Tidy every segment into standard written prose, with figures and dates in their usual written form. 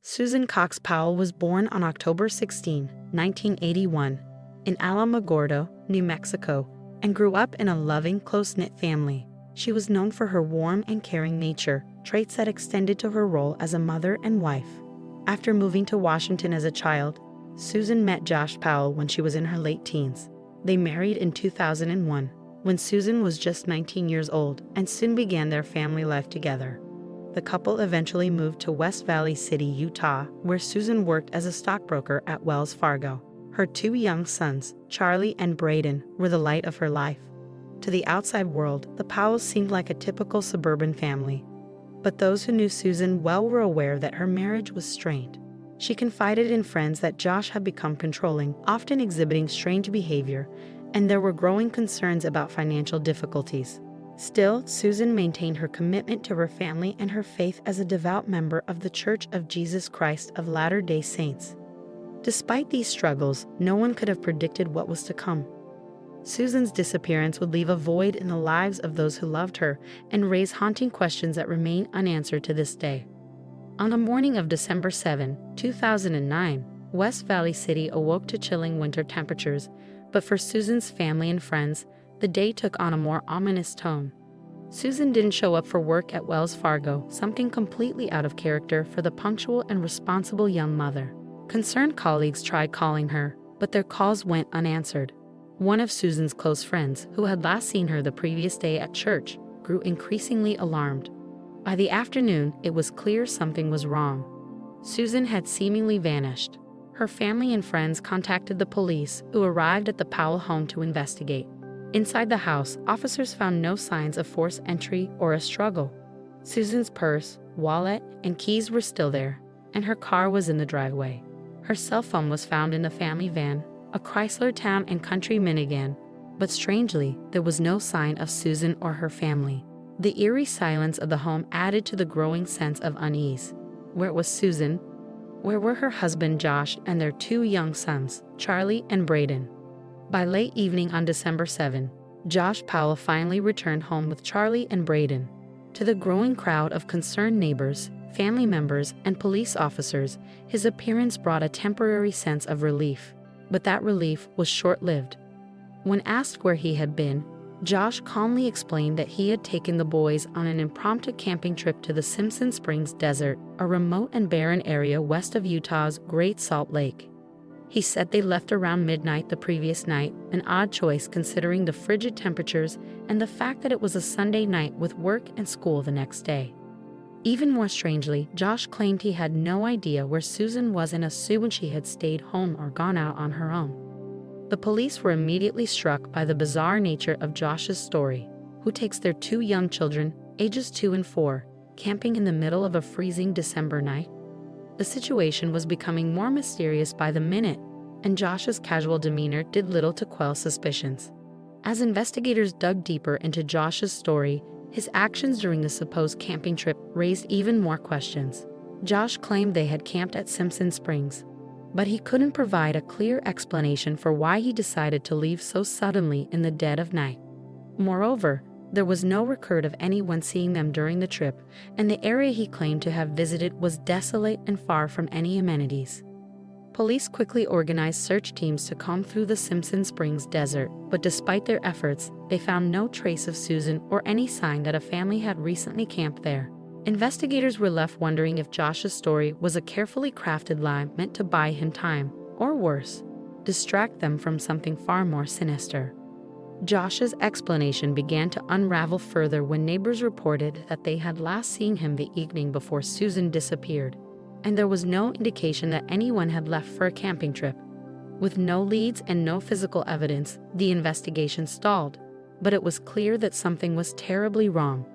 Susan Cox Powell was born on October 16, 1981, in Alamogordo, New Mexico, and grew up in a loving, close-knit family. She was known for her warm and caring nature, traits that extended to her role as a mother and wife. After moving to Washington as a child, Susan met Josh Powell when she was in her late teens. They married in 2001, when Susan was just 19 years old, and soon began their family life together. The couple eventually moved to West Valley City, Utah, where Susan worked as a stockbroker at Wells Fargo. Her two young sons, Charlie and Braden, were the light of her life. To the outside world, the Powells seemed like a typical suburban family. But those who knew Susan well were aware that her marriage was strained. She confided in friends that Josh had become controlling, often exhibiting strange behavior, and there were growing concerns about financial difficulties. Still, Susan maintained her commitment to her family and her faith as a devout member of the Church of Jesus Christ of Latter-day Saints. Despite these struggles, no one could have predicted what was to come. Susan's disappearance would leave a void in the lives of those who loved her and raise haunting questions that remain unanswered to this day. On the morning of December 7, 2009, West Valley City awoke to chilling winter temperatures, but for Susan's family and friends, the day took on a more ominous tone. Susan didn't show up for work at Wells Fargo, something completely out of character for the punctual and responsible young mother. Concerned colleagues tried calling her, but their calls went unanswered. One of Susan's close friends, who had last seen her the previous day at church, grew increasingly alarmed. By the afternoon, it was clear something was wrong. Susan had seemingly vanished. Her family and friends contacted the police, who arrived at the Powell home to investigate. Inside the house, officers found no signs of forced entry or a struggle. Susan's purse, wallet, and keys were still there, and her car was in the driveway. Her cell phone was found in the family van, a Chrysler Town & Country minivan, but strangely, there was no sign of Susan or her family. The eerie silence of the home added to the growing sense of unease. Where was Susan? Where were her husband Josh and their two young sons, Charlie and Braden? By late evening on December 7, Josh Powell finally returned home with Charlie and Braden. To the growing crowd of concerned neighbors, family members, and police officers, his appearance brought a temporary sense of relief. But that relief was short-lived. When asked where he had been, Josh calmly explained that he had taken the boys on an impromptu camping trip to the Simpson Springs Desert, a remote and barren area west of Utah's Great Salt Lake. He said they left around midnight the previous night, an odd choice considering the frigid temperatures and the fact that it was a Sunday night with work and school the next day. Even more strangely, Josh claimed he had no idea where Susan was and assumed she had stayed home or gone out on her own. The police were immediately struck by the bizarre nature of Josh's story. Who takes their two young children, ages 2 and 4, camping in the middle of a freezing December night? The situation was becoming more mysterious by the minute, and Josh's casual demeanor did little to quell suspicions. As investigators dug deeper into Josh's story, his actions during the supposed camping trip raised even more questions. Josh claimed they had camped at Simpson Springs, but he couldn't provide a clear explanation for why he decided to leave so suddenly in the dead of night. Moreover, there was no record of anyone seeing them during the trip, and the area he claimed to have visited was desolate and far from any amenities. Police quickly organized search teams to comb through the Simpson Springs desert, but despite their efforts, they found no trace of Susan or any sign that a family had recently camped there. Investigators were left wondering if Josh's story was a carefully crafted lie meant to buy him time, or worse, distract them from something far more sinister. Josh's explanation began to unravel further when neighbors reported that they had last seen him the evening before Susan disappeared, and there was no indication that anyone had left for a camping trip. With no leads and no physical evidence, the investigation stalled, but it was clear that something was terribly wrong.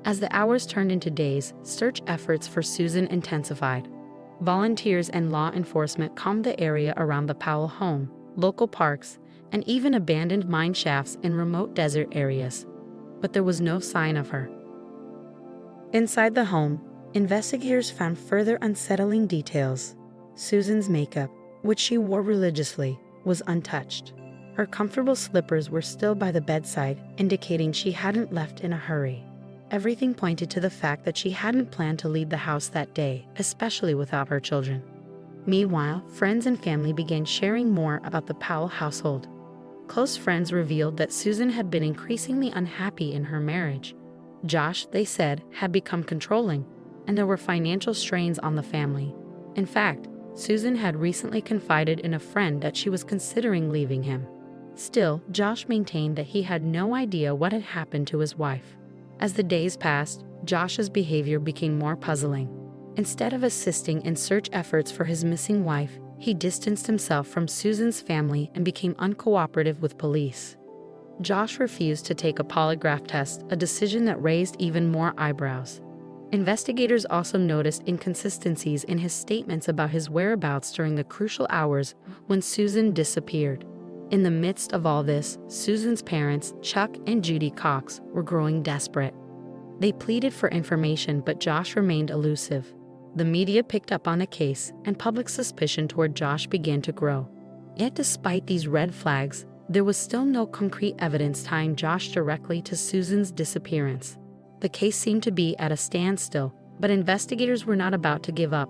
As the hours turned into days, search efforts for Susan intensified. Volunteers and law enforcement combed the area around the Powell home, local parks, and even abandoned mine shafts in remote desert areas. But there was no sign of her. Inside the home, investigators found further unsettling details. Susan's makeup, which she wore religiously, was untouched. Her comfortable slippers were still by the bedside, indicating she hadn't left in a hurry. Everything pointed to the fact that she hadn't planned to leave the house that day, especially without her children. Meanwhile, friends and family began sharing more about the Powell household. Close friends revealed that Susan had been increasingly unhappy in her marriage. Josh, they said, had become controlling, and there were financial strains on the family. In fact, Susan had recently confided in a friend that she was considering leaving him. Still, Josh maintained that he had no idea what had happened to his wife. As the days passed, Josh's behavior became more puzzling. Instead of assisting in search efforts for his missing wife, he distanced himself from Susan's family and became uncooperative with police. Josh refused to take a polygraph test, a decision that raised even more eyebrows. Investigators also noticed inconsistencies in his statements about his whereabouts during the crucial hours when Susan disappeared. In the midst of all this, Susan's parents, Chuck and Judy Cox, were growing desperate. They pleaded for information, but Josh remained elusive. The media picked up on the case, and public suspicion toward Josh began to grow. Yet despite these red flags, there was still no concrete evidence tying Josh directly to Susan's disappearance. The case seemed to be at a standstill, but investigators were not about to give up.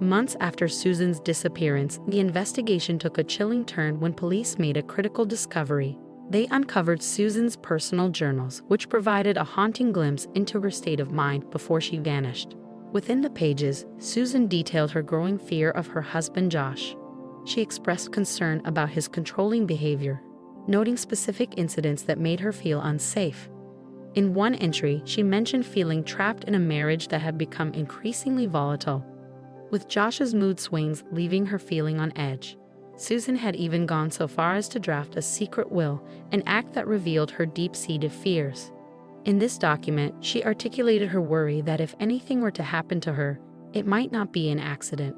Months after Susan's disappearance, the investigation took a chilling turn when police made a critical discovery. They uncovered Susan's personal journals, which provided a haunting glimpse into her state of mind before she vanished. Within the pages, Susan detailed her growing fear of her husband Josh. She expressed concern about his controlling behavior, noting specific incidents that made her feel unsafe. In one entry, she mentioned feeling trapped in a marriage that had become increasingly volatile, with Josh's mood swings leaving her feeling on edge. Susan had even gone so far as to draft a secret will, an act that revealed her deep-seated fears. In this document, she articulated her worry that if anything were to happen to her, it might not be an accident.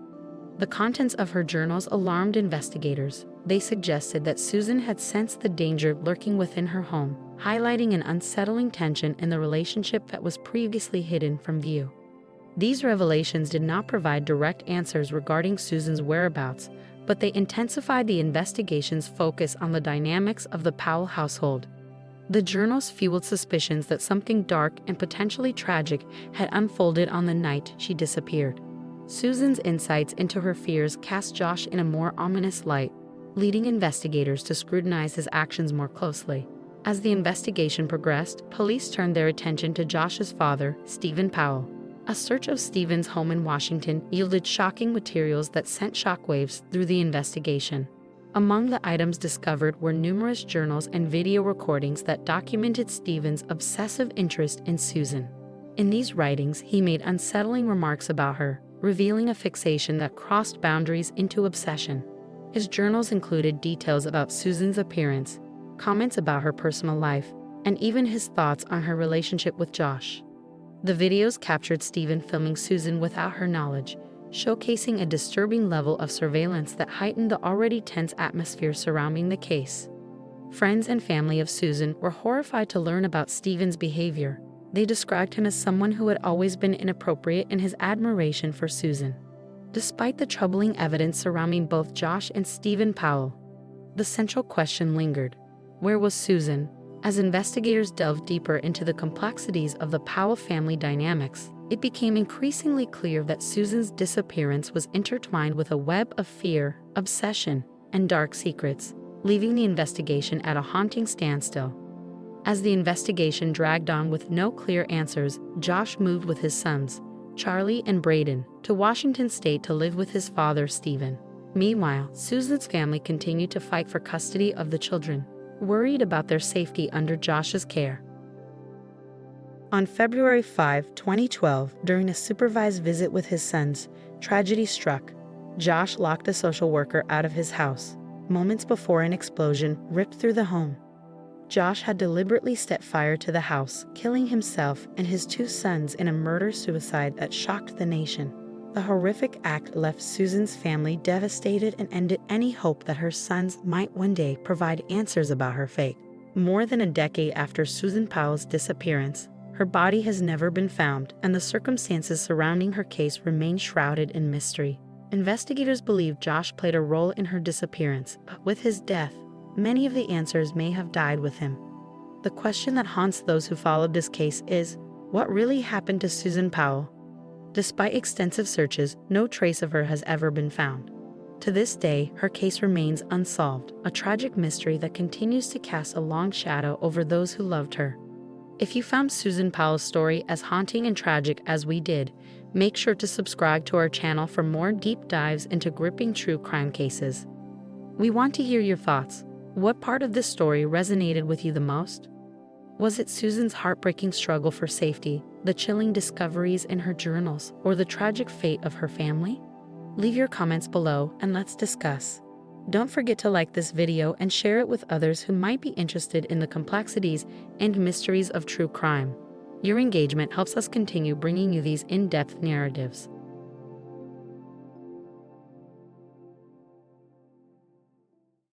The contents of her journals alarmed investigators. They suggested that Susan had sensed the danger lurking within her home, highlighting an unsettling tension in the relationship that was previously hidden from view. These revelations did not provide direct answers regarding Susan's whereabouts, but they intensified the investigation's focus on the dynamics of the Powell household. The journals fueled suspicions that something dark and potentially tragic had unfolded on the night she disappeared. Susan's insights into her fears cast Josh in a more ominous light, leading investigators to scrutinize his actions more closely. As the investigation progressed, police turned their attention to Josh's father, Susan Powell. A search of Stephen's home in Washington yielded shocking materials that sent shockwaves through the investigation. Among the items discovered were numerous journals and video recordings that documented Stephen's obsessive interest in Susan. In these writings, he made unsettling remarks about her, revealing a fixation that crossed boundaries into obsession. His journals included details about Susan's appearance, comments about her personal life, and even his thoughts on her relationship with Josh. The videos captured Stephen filming Susan without her knowledge, showcasing a disturbing level of surveillance that heightened the already tense atmosphere surrounding the case. Friends and family of Susan were horrified to learn about Stephen's behavior. They described him as someone who had always been inappropriate in his admiration for Susan. Despite the troubling evidence surrounding both Josh and Susan Powell, the central question lingered: where was Susan? As investigators delved deeper into the complexities of the Powell family dynamics, it became increasingly clear that Susan's disappearance was intertwined with a web of fear, obsession, and dark secrets, leaving the investigation at a haunting standstill. As the investigation dragged on with no clear answers, Josh moved with his sons, Charlie and Braden, to Washington State to live with his father, Stephen. Meanwhile, Susan's family continued to fight for custody of the children, worried about their safety under Josh's care. On February 5, 2012, during a supervised visit with his sons, tragedy struck. Josh locked a social worker out of his house, moments before an explosion ripped through the home. Josh had deliberately set fire to the house, killing himself and his two sons in a murder-suicide that shocked the nation. The horrific act left Susan's family devastated and ended any hope that her sons might one day provide answers about her fate. More than a decade after Susan Powell's disappearance, her body has never been found, and the circumstances surrounding her case remain shrouded in mystery. Investigators believe Josh played a role in her disappearance, but with his death, many of the answers may have died with him. The question that haunts those who followed this case is, What really happened to Susan Powell? Despite extensive searches, no trace of her has ever been found. To this day, her case remains unsolved, a tragic mystery that continues to cast a long shadow over those who loved her. If you found Susan Powell's story as haunting and tragic as we did, make sure to subscribe to our channel for more deep dives into gripping true crime cases. We want to hear your thoughts. What part of this story resonated with you the most? Was it Susan's heartbreaking struggle for safety, the chilling discoveries in her journals, or the tragic fate of her family? Leave your comments below and let's discuss. Don't forget to like this video and share it with others who might be interested in the complexities and mysteries of true crime. Your engagement helps us continue bringing you these in-depth narratives.